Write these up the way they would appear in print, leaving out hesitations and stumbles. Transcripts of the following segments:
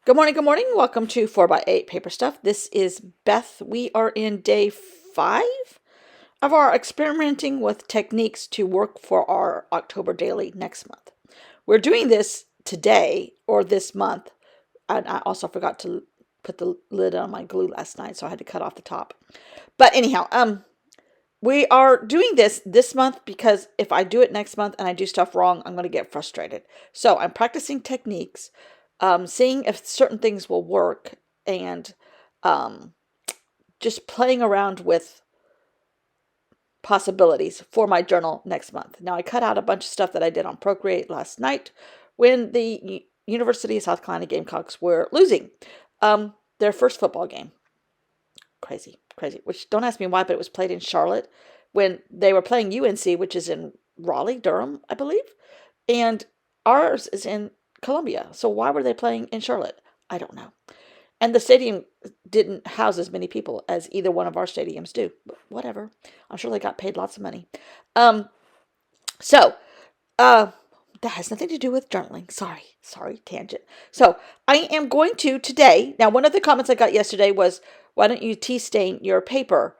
Good morning, good morning. Welcome to 4x8 Paper Stuff. This is Beth. We are in day 5 of our experimenting with techniques to work for our October daily next month. We're doing this today or this month, and I also forgot to put the lid on my glue last night, so I had to cut off the top. But anyhow, we are doing this month because if I do it next month and I do stuff wrong, I'm going to get frustrated. So I'm practicing techniques, seeing if certain things will work, and just playing around with possibilities for my journal next month. Now, I cut out a bunch of stuff that I did on Procreate last night when the University of South Carolina Gamecocks were losing their first football game. Crazy. Which, don't ask me why, but it was played in Charlotte when they were playing UNC, which is in Raleigh, Durham, I believe. And ours is in Columbia. So why were they playing in Charlotte? I don't know. And the stadium didn't house as many people as either one of our stadiums do. But whatever. I'm sure they got paid lots of money. So that has nothing to do with journaling. Sorry, tangent. So I am going to today. Now, one of the comments I got yesterday was, why don't you tea stain your paper,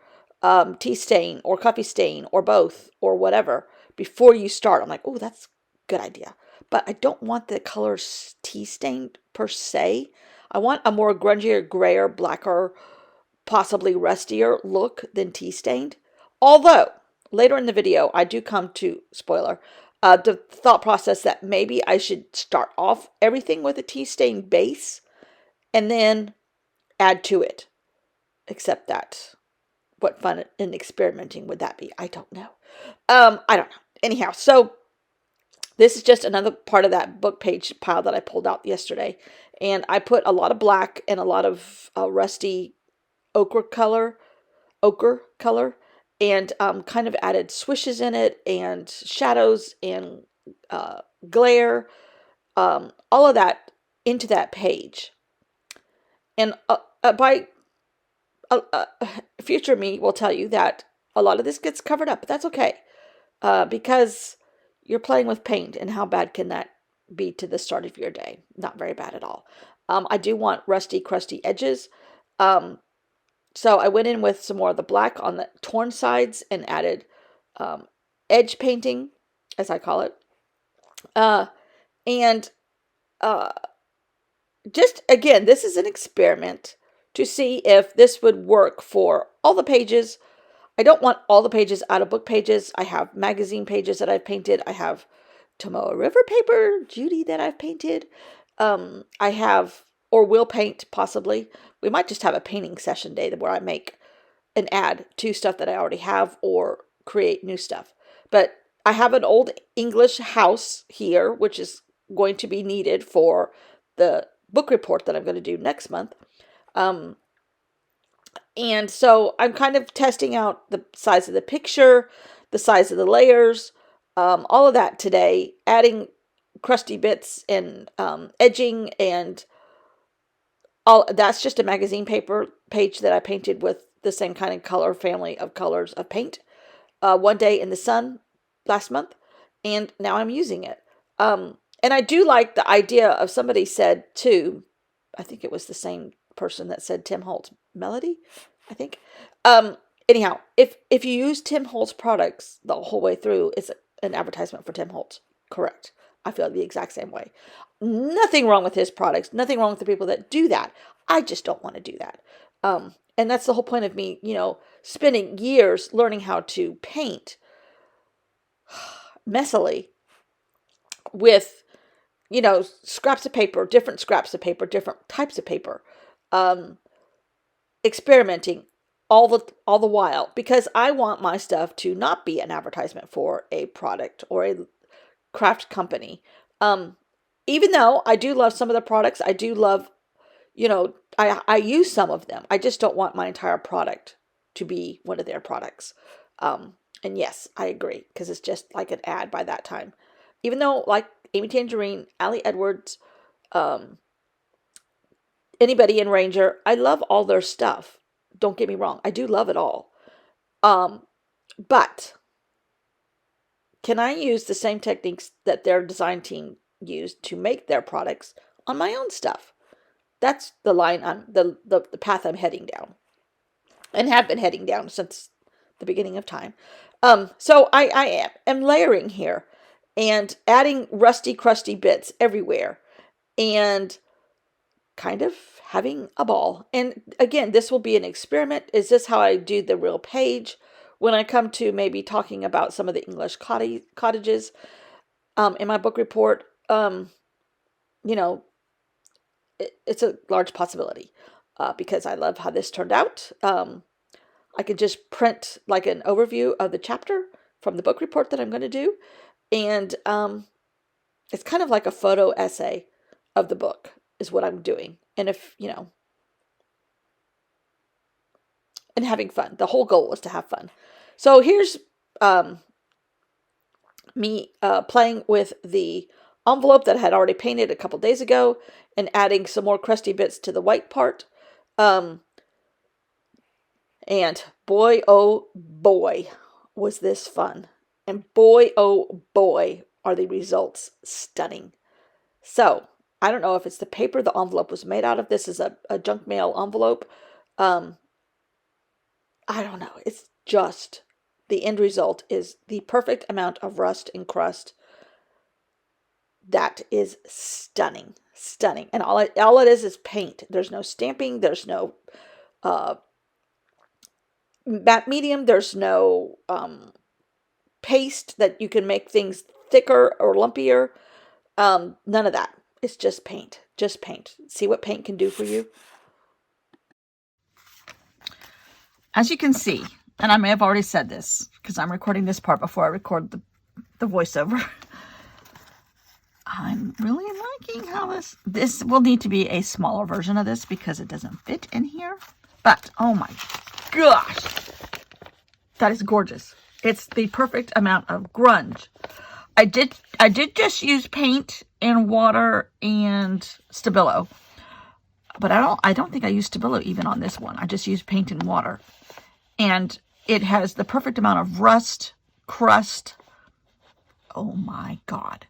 tea stain or coffee stain or both or whatever before you start? I'm like, oh, that's a good idea. But I don't want the colors tea stained per se. I want a more grungier, grayer, blacker, possibly rustier look than tea stained. Although later in the video, I do come to, spoiler, the thought process that maybe I should start off everything with a tea stain base and then add to it. Except that, what fun and experimenting would that be? I don't know. I don't know. Anyhow, so this is just another part of that book page pile that I pulled out yesterday. And I put a lot of black and a lot of rusty ochre color, and kind of added swishes in it and shadows and glare, all of that into that page. And by future me will tell you that a lot of this gets covered up, but that's okay, because you're playing with paint, and how bad can that be to the start of your day? Not very bad at all. I do want rusty, crusty edges. So I went in with some more of the black on the torn sides and added edge painting, as I call it. And just, again, this is an experiment to see if this would work for all the pages. I don't want all the pages out of book pages. I have magazine pages that I've painted. I have Tomoe River paper, Judy, that I've painted. I have, or will paint, possibly. We might just have a painting session day where I make and add to stuff that I already have or create new stuff. But I have an old English house here, which is going to be needed for the book report that I'm going to do next month. And so I'm kind of testing out the size of the picture, the size of the layers, all of that today, adding crusty bits and edging, and all that's just a magazine paper page that I painted with the same kind of color family of colors of paint one day in the sun last month, and now I'm using it. And I do like the idea of, somebody said too, I think it was the same person that said Tim Holtz Melody, I think. Anyhow, if you use Tim Holtz products the whole way through, it's an advertisement for Tim Holtz. Correct. I feel the exact same way. Nothing wrong with his products. Nothing wrong with the people that do that. I just don't want to do that. And that's the whole point of me, spending years learning how to paint messily with, scraps of paper, different scraps of paper, different types of paper, experimenting all the while, because I want my stuff to not be an advertisement for a product or a craft company. Even though I do love some of the products, I do love, I use some of them. I just don't want my entire product to be one of their products. And yes, I agree, because it's just like an ad by that time. Even though, like Amy Tangerine, Ali Edwards, anybody in Ranger, I love all their stuff. Don't get me wrong. I do love it all. But can I use the same techniques that their design team used to make their products on my own stuff? That's the line the path I'm heading down, and have been heading down since the beginning of time. So I am layering here and adding rusty, crusty bits everywhere and kind of having a ball. And again, this will be an experiment. Is this how I do the real page when I come to maybe talking about some of the English cottages in my book report? You know, it's a large possibility because I love how this turned out. I could just print like an overview of the chapter from the book report that I'm going to do. And it's kind of like a photo essay of the book is what I'm doing. And if, and having fun. The whole goal is to have fun. So here's me playing with the envelope that I had already painted a couple days ago and adding some more crusty bits to the white part. And boy, oh boy, was this fun. And boy, oh boy, are the results stunning. So, I don't know if it's the paper the envelope was made out of. This is a junk mail envelope. I don't know. It's just, the end result is the perfect amount of rust and crust. That is stunning. Stunning. And all it is paint. There's no stamping. There's no matte medium. There's no paste that you can make things thicker or lumpier. None of that. It's just paint. Just paint. See what paint can do for you? As you can see, and I may have already said this because I'm recording this part before I record the voiceover. I'm really liking how this will need to be a smaller version of this because it doesn't fit in here. But, oh my gosh, that is gorgeous. It's the perfect amount of grunge. I did just use paint and water and Stabilo, but I don't think I used Stabilo even on this one. I just used paint and water, and it has the perfect amount of rust, crust. Oh my God.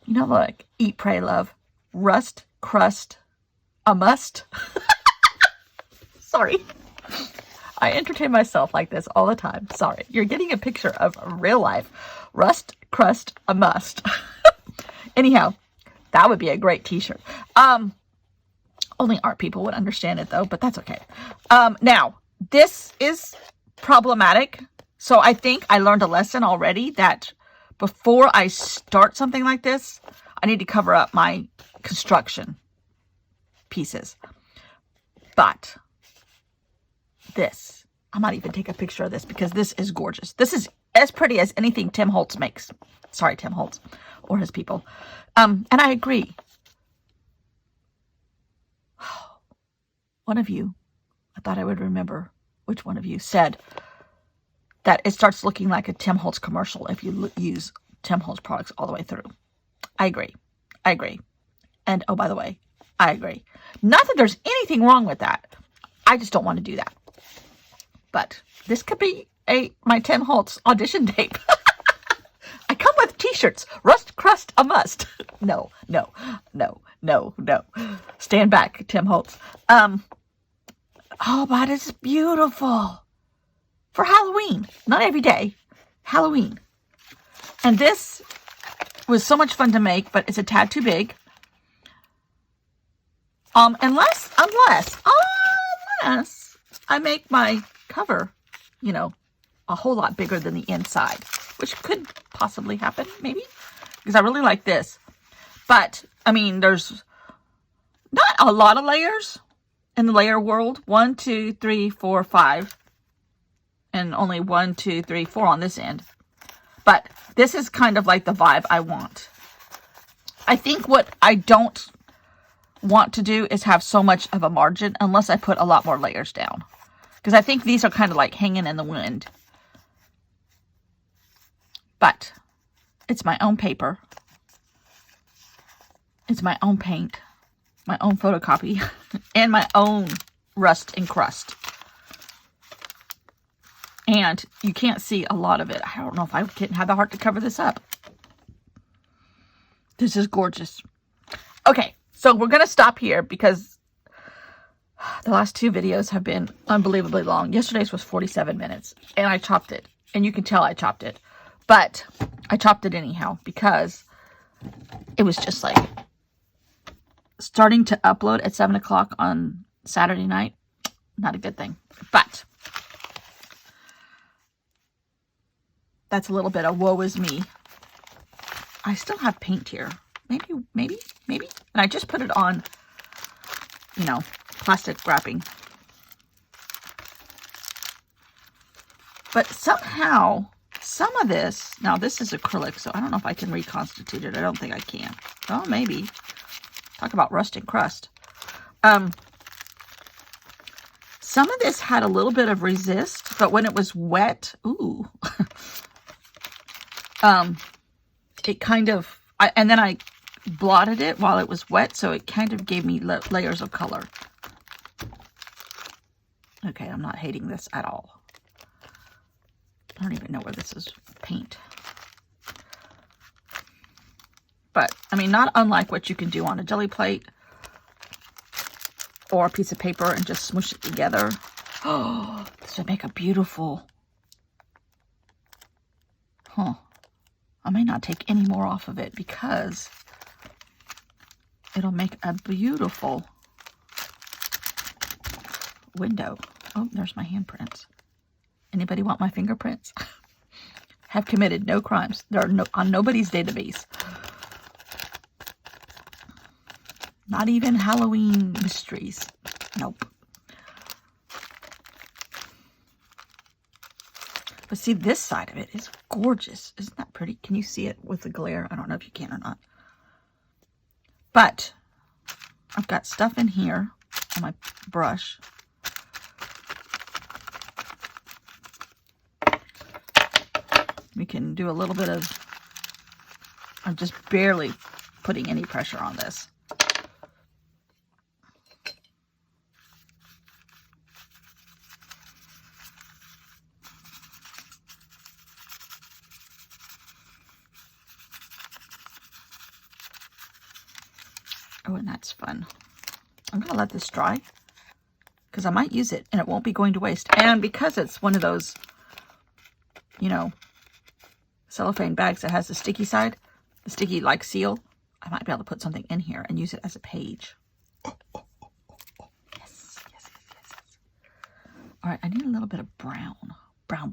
You know, like Eat, Pray, Love. Rust, crust, a must. Sorry. I entertain myself like this all the time. Sorry. You're getting a picture of real life. Rust, crust, a must. Anyhow, that would be a great t-shirt. Only art people would understand it though, but that's okay. Now, this is problematic. So I think I learned a lesson already that before I start something like this, I need to cover up my construction pieces. But this, I might even take a picture of this because this is gorgeous. This is as pretty as anything Tim Holtz makes. Sorry, Tim Holtz or his people. And I agree. One of you, I thought I would remember which one of you said that it starts looking like a Tim Holtz commercial if you use Tim Holtz products all the way through. I agree. I agree. And oh, by the way, I agree. Not that there's anything wrong with that. I just don't want to do that. But this could be my Tim Holtz audition tape. I come with t-shirts. Rust, crust, a must. No. Stand back, Tim Holtz. Oh, but it's beautiful. For Halloween. Not every day. Halloween. And this was so much fun to make, but it's a tad too big. Unless I make my cover, a whole lot bigger than the inside, which could possibly happen, maybe, because I really like this. But, I mean, there's not a lot of layers in the layer world. 1, 2, 3, 4, 5. And only 1, 2, 3, 4 on this end. But this is kind of like the vibe I want. I think what I don't want to do is have so much of a margin unless I put a lot more layers down. Because I think these are kind of like hanging in the wind. But it's my own paper. It's my own paint. My own photocopy. And my own rust and crust. And you can't see a lot of it. I don't know if I can have the heart to cover this up. This is gorgeous. Okay, So we're going to stop here because the last 2 videos have been unbelievably long. Yesterday's was 47 minutes, and I chopped it. And you can tell I chopped it. But I chopped it anyhow because it was just like starting to upload at 7 o'clock on Saturday night. Not a good thing. But that's a little bit of woe is me. I still have paint here. Maybe. And I just put it on, you know, plastic wrapping. But somehow, some of this, now this is acrylic, so I don't know if I can reconstitute it. I don't think I can. Oh, maybe. Talk about rust and crust. Some of this had a little bit of resist, but when it was wet, ooh, it kind of, and then I blotted it while it was wet, so it kind of gave me layers of color. Okay, I'm not hating this at all. I don't even know where this is paint. But, I mean, not unlike what you can do on a jelly plate or a piece of paper and just smoosh it together. Oh, this would make a beautiful... Huh. I may not take any more off of it because it'll make a beautiful window. Oh, there's my handprints. Anybody want my fingerprints? Have committed no crimes. They're on nobody's database. Not even Halloween mysteries. Nope. But see, this side of it is gorgeous. Isn't that pretty? Can you see it with the glare? I don't know if you can or not. But I've got stuff in here on my brush. We can do a little bit of, I'm just barely putting any pressure on this. Oh, and that's fun. I'm going to let this dry because I might use it and it won't be going to waste. And because it's one of those, you know, cellophane bags that has the sticky side, the sticky like seal, I might be able to put something in here and use it as a page. Yes. All right, I need a little bit of brown. Brown.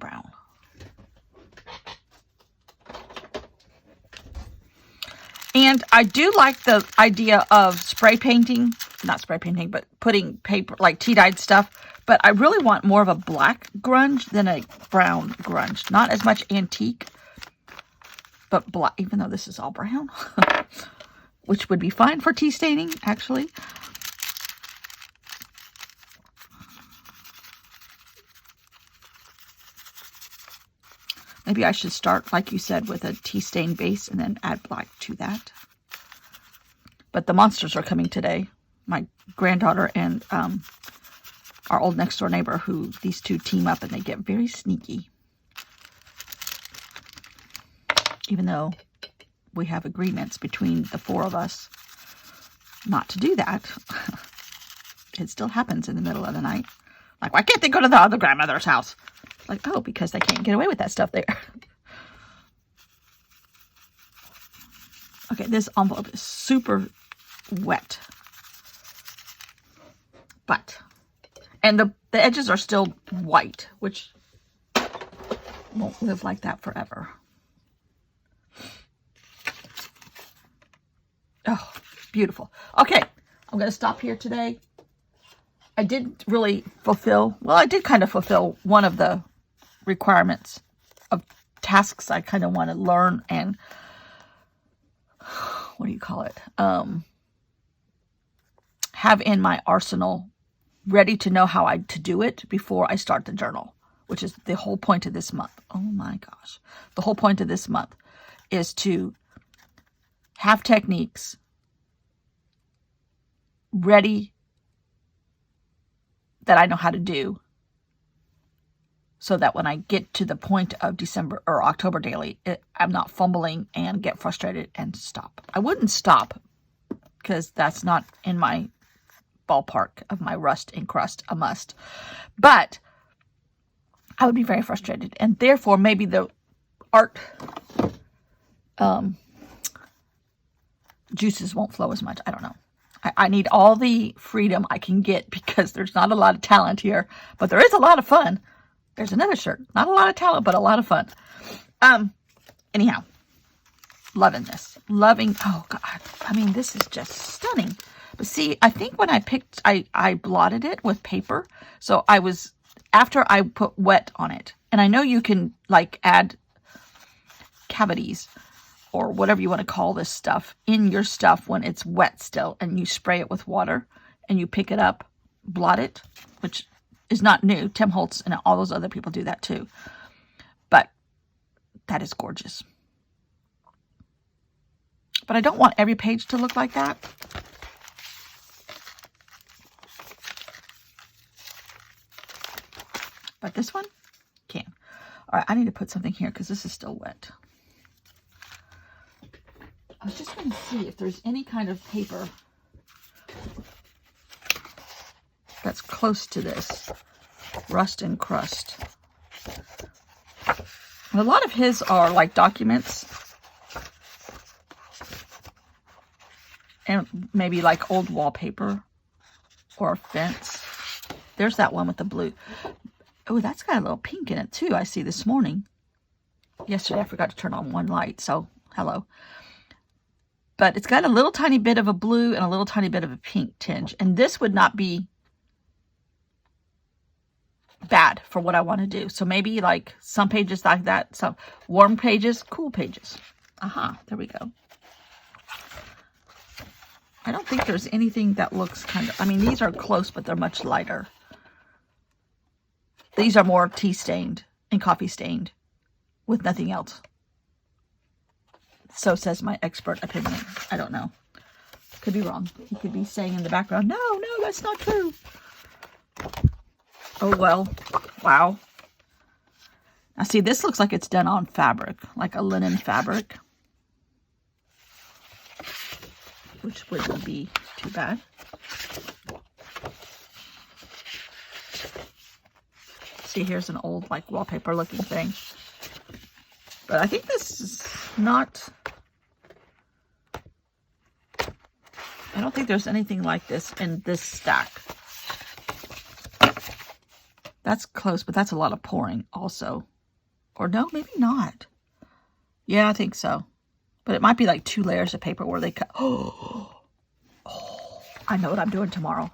And I do like the idea of spray painting, not spray painting, but putting paper, like tea-dyed stuff. But I really want more of a black grunge than a brown grunge. Not as much antique, but black, even though this is all brown, which would be fine for tea staining, actually. Maybe I should start, like you said, with a tea stain base and then add black to that. But the monsters are coming today. My granddaughter and our old next door neighbor, who these two team up and they get very sneaky. Even though we have agreements between the 4 of us not to do that. It still happens in the middle of the night. Like, why can't they go to the other grandmother's house? Like, oh, because they can't get away with that stuff there. Okay, this envelope is super wet. But, and the edges are still white, which won't live like that forever. Oh, beautiful. Okay, I'm going to stop here today. I didn't really fulfill, well, I did kind of fulfill one of the requirements of tasks I kind of want to learn and, what do you call it? Have in my arsenal, ready to know how to do it before I start the journal, which is the whole point of this month. Oh my gosh. The whole point of this month is to have techniques ready that I know how to do, so that when I get to the point of December or October daily, I'm not fumbling and get frustrated and stop. I wouldn't stop because that's not in my ballpark of my rust and crust a must. But I would be very frustrated, and therefore maybe the art juices won't flow as much. I don't know. I need all the freedom I can get because there's not a lot of talent here, but there is a lot of fun. There's another shirt. Not a lot of talent, but a lot of fun. Anyhow, loving this. Loving, oh God. I mean, this is just stunning. But see, I think when I picked, I blotted it with paper. So I was, after I put wet on it, and I know you can like add cavities or whatever you want to call this stuff in your stuff when it's wet still, and you spray it with water and you pick it up, blot it, which is not new. Tim Holtz and all those other people do that too. But that is gorgeous. But I don't want every page to look like that. But this one can. All right, I need to put something here because this is still wet. I was just going to see if there's any kind of paper that's close to this rust and crust. And a lot of his are like documents and maybe like old wallpaper or a fence. There's that one with the blue. Oh, that's got a little pink in it too, I see this morning. Yesterday I forgot to turn on one light, so hello. But it's got a little tiny bit of a blue and a little tiny bit of a pink tinge. And this would not be bad for what I want to do. So maybe like some pages like that, some warm pages, cool pages. There we go. I don't think there's anything that looks kind of, I mean, these are close, but they're much lighter. These are more tea stained and coffee stained with nothing else. So says my expert opinion. I don't know. Could be wrong. He could be saying in the background, no, that's not true. Oh, well. Wow. Now, see, this looks like it's done on fabric, like a linen fabric, which wouldn't be too bad. See, here's an old, like, wallpaper looking thing. But I think this is not... I don't think there's anything like this in this stack. That's close, but that's a lot of pouring also. Or no, maybe not. Yeah, I think so. But it might be like 2 layers of paper where they cut. Oh, I know what I'm doing tomorrow.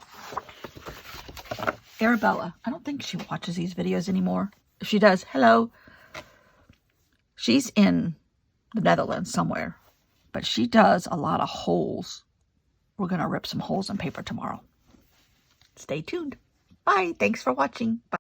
Arabella. I don't think she watches these videos anymore. If she does, hello. She's in the Netherlands somewhere. But she does a lot of holes. We're going to rip some holes in paper tomorrow. Stay tuned. Bye. Thanks for watching. Bye.